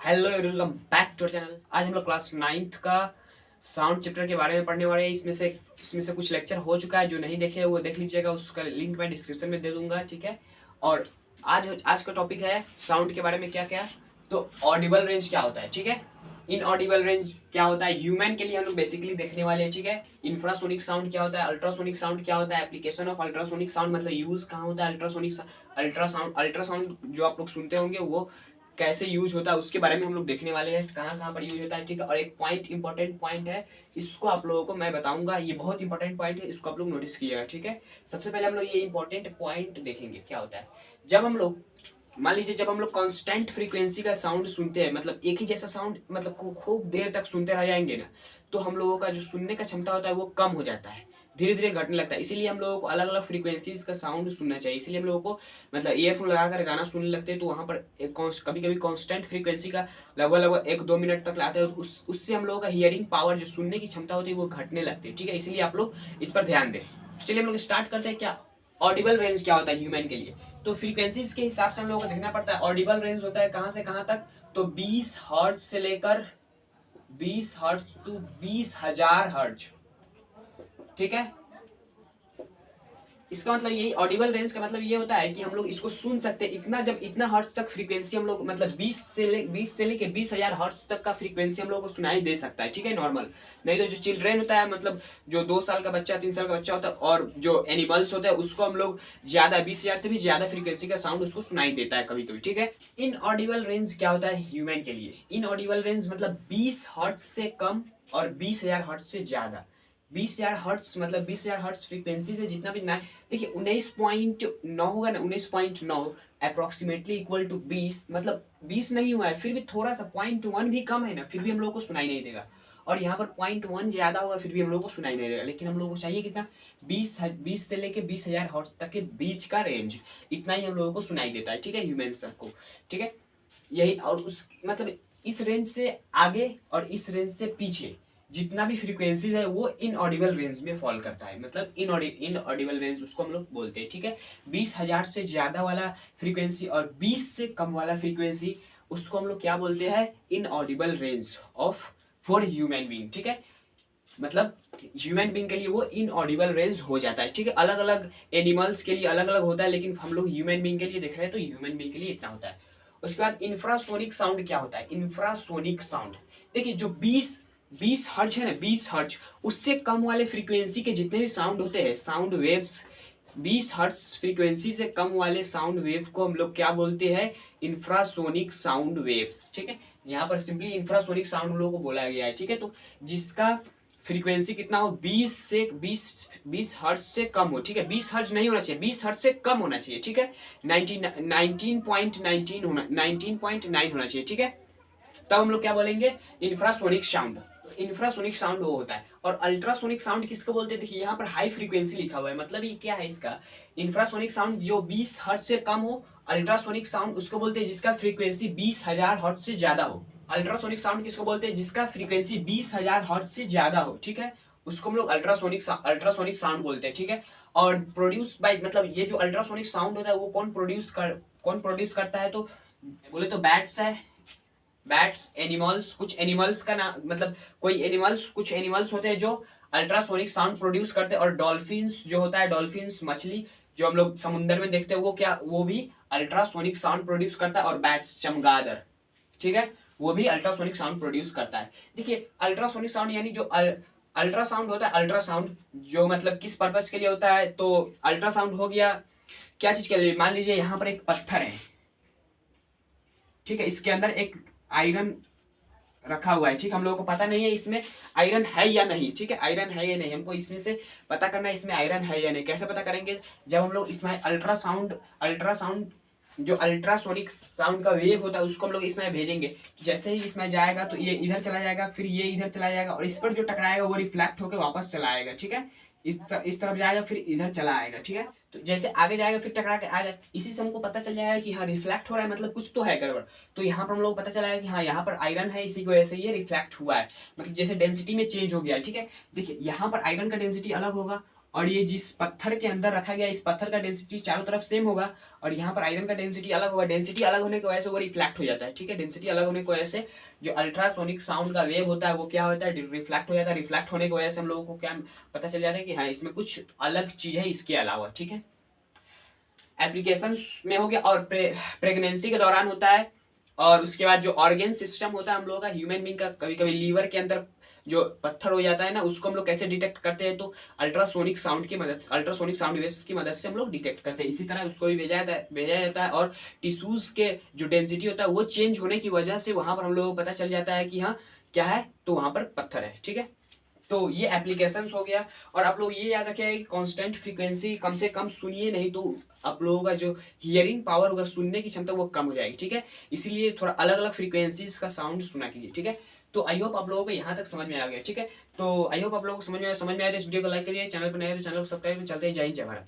Hello welcome back to channel. आज हम लोग क्लास 9th का साउंड चैप्टर के बारे में पढ़ने वाले हैं। इसमें से कुछ लेक्चर हो चुका है, जो नहीं देखे वो देख लीजिएगा, उसका लिंक मैं डिस्क्रिप्शन में दे दूंगा, ठीक है। और आज का टॉपिक है साउंड के बारे में। क्या क्या तो ऑडिबल रेंज क्या होता है, ठीक है। इनऑडिबल रेंज क्या होता है, ह्यूमन के लिए हम लोग बेसिकली देखने वाले हैं, ठीक है। इंफ्रासोनिक साउंड क्या होता है, अल्ट्रासोनिक साउंड क्या होता है, एप्लीकेशन ऑफ अल्ट्रासोनिक साउंड मतलब यूज कहाँ होता है अल्ट्रासाउंड जो आप लोग सुनते होंगे वो कैसे यूज होता है उसके बारे में हम लोग देखने वाले हैं, कहाँ कहाँ पर यूज होता है, ठीक है। और एक पॉइंट इंपॉर्टेंट पॉइंट है, इसको आप लोगों को मैं बताऊंगा, ये बहुत इंपॉर्टेंट पॉइंट है, इसको आप लोग नोटिस कीजिएगा, ठीक है। सबसे पहले हम लोग ये इंपॉर्टेंट पॉइंट देखेंगे क्या होता है। जब हम लोग मान लीजिए जब हम लोग कांस्टेंट फ्रीक्वेंसी का साउंड सुनते हैं, मतलब एक ही जैसा साउंड, मतलब खूब देर तक सुनते रह जाएंगे ना, तो हम लोगों का जो सुनने का क्षमता होता है वो कम हो जाता है, धीरे धीरे घटने लगता है। इसीलिए हम लोगों को अलग अलग फ्रीक्वेंसीज का साउंड सुनना चाहिए। इसीलिए हम लोगों को मतलब ईयरफोन लगाकर गाना सुनने लगते हैं, तो वहाँ पर एक कभी कभी कांस्टेंट फ्रीक्वेंसी का लगभग 1-2 मिनट तक लाते हैं, तो उससे हम लोगों का हियरिंग पावर, जो सुनने की क्षमता होती है, वो घटने लगती है, ठीक है। इसीलिए आप लोग इस पर ध्यान दें। चलिए हम लोग स्टार्ट करते हैं। क्या ऑडिबल रेंज क्या होता है ह्यूमन के लिए, तो फ्रीक्वेंसीज के हिसाब से हम लोगों को देखना पड़ता है। ऑडिबल रेंज होता है कहाँ से कहाँ तक, तो 20 हर्ट्ज से लेकर 20 हर्ट्ज टू 20,000 हर्ट्ज, ठीक है। इसका मतलब यही ऑडिबल रेंज का मतलब ये होता है कि हम लोग इसको सुन सकते हैं इतना, जब इतना हर्ट्ज तक फ्रीक्वेंसी हम लोग मतलब 20 से लेके 20,000 हर्ट्ज तक का फ्रीक्वेंसी हम लोग को सुनाई दे सकता है, ठीक है, नॉर्मल। नहीं तो जो चिल्ड्रेन होता है, मतलब जो 2 साल का बच्चा 3 साल का बच्चा होता है, और जो एनिमल्स होता है, उसको हम लोग ज्यादा 20,000 से भी ज्यादा फ्रीक्वेंसी का साउंड उसको सुनाई देता है कभी कभी, ठीक है। इन ऑडिबल रेंज क्या होता है ह्यूमन के लिए, इन ऑडिबल रेंज मतलब 20 हर्ट्ज से कम और 20,000 हर्ट्ज से ज्यादा। 20,000 हर्ट्ज मतलब 20,000 हर्ट्ज फ्रीक्वेंसी से जितना भी ना, देखिए 19.9 होगा ना, 19.9 अप्रोक्सीमेटली इक्वल टू 20, मतलब 20 नहीं हुआ है, फिर भी थोड़ा सा 0.1 भी कम है ना, फिर भी हम लोग को सुनाई नहीं देगा। और यहाँ पर 0.1 ज्यादा होगा, फिर भी हम लोग को सुनाई नहीं देगा। लेकिन हम लोग को चाहिए कितना, 20 से लेके 20,000 हर्ट्ज तक के बीच का रेंज, इतना ही हम लोगों को सुनाई देता है, ठीक है, ह्यूमंस को, ठीक है। यही और उस मतलब इस रेंज से आगे और इस रेंज से पीछे जितना भी फ्रीक्वेंसीज है वो इनऑडिबल रेंज में फॉल करता है, मतलब इनऑडिबल रेंज उसको हम लोग बोलते हैं, ठीक है। 20,000 से ज्यादा वाला फ्रीक्वेंसी और 20 से कम वाला फ्रीक्वेंसी, उसको हम लोग क्या बोलते हैं, inaudible range of for human being, ठीक है। मतलब ह्यूमन बीइंग के लिए वो इनऑडिबल रेंज हो जाता है, ठीक है। अलग अलग एनिमल्स के लिए अलग अलग होता है, लेकिन हम लोग ह्यूमन बीइंग के लिए देख रहे हैं तो ह्यूमन बीइंग के लिए इतना होता है। उसके बाद इंफ्रासोनिक साउंड क्या होता है, इंफ्रासोनिक साउंड, देखिए जो 20 हर्ट्ज है ना, 20 हर्ट्ज उससे कम वाले फ्रीक्वेंसी के जितने भी साउंड होते हैं, साउंड वेव्स, 20 हर्ट्ज फ्रीक्वेंसी से कम वाले साउंड वेव को हम लोग क्या बोलते हैं, इंफ्रासोनिक साउंड वेव्स, ठीक है। यहाँ पर सिंपली इंफ्रासोनिक साउंड लोगों को बोला गया है, ठीक है। तो जिसका फ्रीक्वेंसी कितना हो, 20 हर्ट्ज से कम हो, ठीक है। 20 हर्ट्ज नहीं होना चाहिए, 20 हर्ट्ज से कम होना चाहिए, ठीक है। 19.9 होना चाहिए, ठीक है। तब हम लोग क्या बोलेंगे, इंफ्रासोनिक साउंड। इंफ्रासोनिक साउंड वो होता है। और अल्ट्रासोनिक साउंड किसको बोलते हैं, देखिए यहाँ पर हाई फ्रीक्वेंसी लिखा हुआ है, मतलब ये क्या है इसका, इंफ्रासोनिक साउंड जो 20 हर्ट्ज से कम हो। अल्ट्रासोनिक साउंड उसको बोलते हैं जिसका फ्रीक्वेंसी 20,000 हर्ट्ज से ज्यादा हो। अल्ट्रासोनिक साउंड किसको बोलते हैं, जिसका फ्रीक्वेंसी 20,000 हर्ट्ज से ज्यादा हो, ठीक है, उसको हम लोग अल्ट्रासोनिक साउंड बोलते हैं, ठीक है। और प्रोड्यूस बाय, मतलब ये जो अल्ट्रासोनिक साउंड होता है वो कौन प्रोड्यूस करता है, तो बोले तो बैट्स है, बैट्स, एनिमल्स, कुछ एनिमल्स का नाम, मतलब कुछ एनिमल्स होते हैं जो अल्ट्रासोनिक साउंड प्रोड्यूस करते हैं। और डॉल्फिन्स जो होता है, डॉल्फिन्स मछली जो हम लोग समुद्र में देखते हैं, वो भी अल्ट्रासोनिक साउंड प्रोड्यूस करता है। और बैट्स, चमगादड़, ठीक है, वो भी अल्ट्रासोनिक साउंड प्रोड्यूस करता है। देखिए अल्ट्रासोनिक साउंड यानी जो अल्ट्रासाउंड होता है, अल्ट्रासाउंड जो मतलब किस पर्पज के लिए होता है, तो अल्ट्रासाउंड हो गया क्या चीज के लिए, मान लीजिए यहाँ पर एक पत्थर है, ठीक है, इसके अंदर एक आयरन रखा हुआ है, ठीक, हम लोगों को पता नहीं है इसमें आयरन है या नहीं, ठीक है, आयरन है या नहीं हमको इसमें से पता करना है, इसमें आयरन है या नहीं। कैसे पता करेंगे, जब हम लोग इसमें अल्ट्रासाउंड जो अल्ट्रासोनिक साउंड का वेव होता है उसको हम लोग इसमें भेजेंगे। जैसे ही इसमें जाएगा तो ये इधर चला जाएगा, फिर ये इधर चला जाएगा, और इस पर जो टकराएगा वो रिफ्लेक्ट होकर वापस चला आएगा, ठीक है। इस तरफ जाएगा, फिर इधर चला आएगा, ठीक है। तो जैसे आगे जाएगा फिर टकरा के आएगा, इसी से हमको पता चल जाएगा कि हाँ रिफ्लेक्ट हो रहा है, मतलब कुछ तो है गड़बड़। तो यहाँ पर हम लोग पता चला है कि हाँ यहाँ पर आयरन है, इसी की वजह से ये रिफ्लेक्ट हुआ है, मतलब जैसे डेंसिटी में चेंज हो गया है, ठीक है। देखिए यहाँ पर आयरन का डेंसिटी अलग होगा और ये जिस पत्थर के अंदर रखा गया, इस पत्थर का डेंसिटी चारों तरफ सेम होगा, और यहाँ पर आयरन का डेंसिटी अलग होगा। डेंसिटी अलग होने की वजह से वो रिफ्लेक्ट हो जाता है, ठीक है। डेंसिटी अलग होने की वजह से जो अल्ट्रासोनिक साउंड का वेव होता है वो क्या होता है, रिफ्लेक्ट हो जाता है। रिफ्लेक्ट होने की वजह से हम लोगों को क्या पता चल जाता है कि हाँ इसमें कुछ अलग चीज है इसके अलावा, ठीक है। एप्लीकेशन में हो गया, और प्रेगनेंसी के दौरान होता है। और उसके बाद जो ऑर्गेन सिस्टम होता है हम लोगों का, ह्यूमन बींग का, कभी कभी लीवर के अंदर जो पत्थर हो जाता है ना, उसको हम लोग कैसे डिटेक्ट करते हैं, तो अल्ट्रासोनिक साउंड की मदद, अल्ट्रासोनिक साउंड वेव्स की मदद से हम लोग डिटेक्ट करते हैं। इसी तरह उसको भी भेजा जाता है और टिश्यूज के जो डेंसिटी होता है वो चेंज होने की वजह से वहां पर हम लोगों को पता चल जाता है कि हाँ क्या है, तो वहां पर पत्थर है, ठीक है। तो ये एप्लीकेशन हो गया। और आप लोग ये याद रखिएगा कि कांस्टेंट फ्रीक्वेंसी कम से कम सुनिए, नहीं तो आप लोगों का जो हियरिंग पावर होगा, सुनने की क्षमता, वो कम हो जाएगी, ठीक है। इसीलिए थोड़ा अलग अलग फ्रीक्वेंसीज का साउंड सुना कीजिए, ठीक है। तो आई होप आप लोगों को यहाँ तक समझ में आ गया, ठीक है। तो आई होप आप लोगों को समझ में आया तो इस वीडियो को लाइक करिए, चैनल पर नए तो चैनल को सब्सक्राइब, चलते हैं। जय हिंद, जय भारत।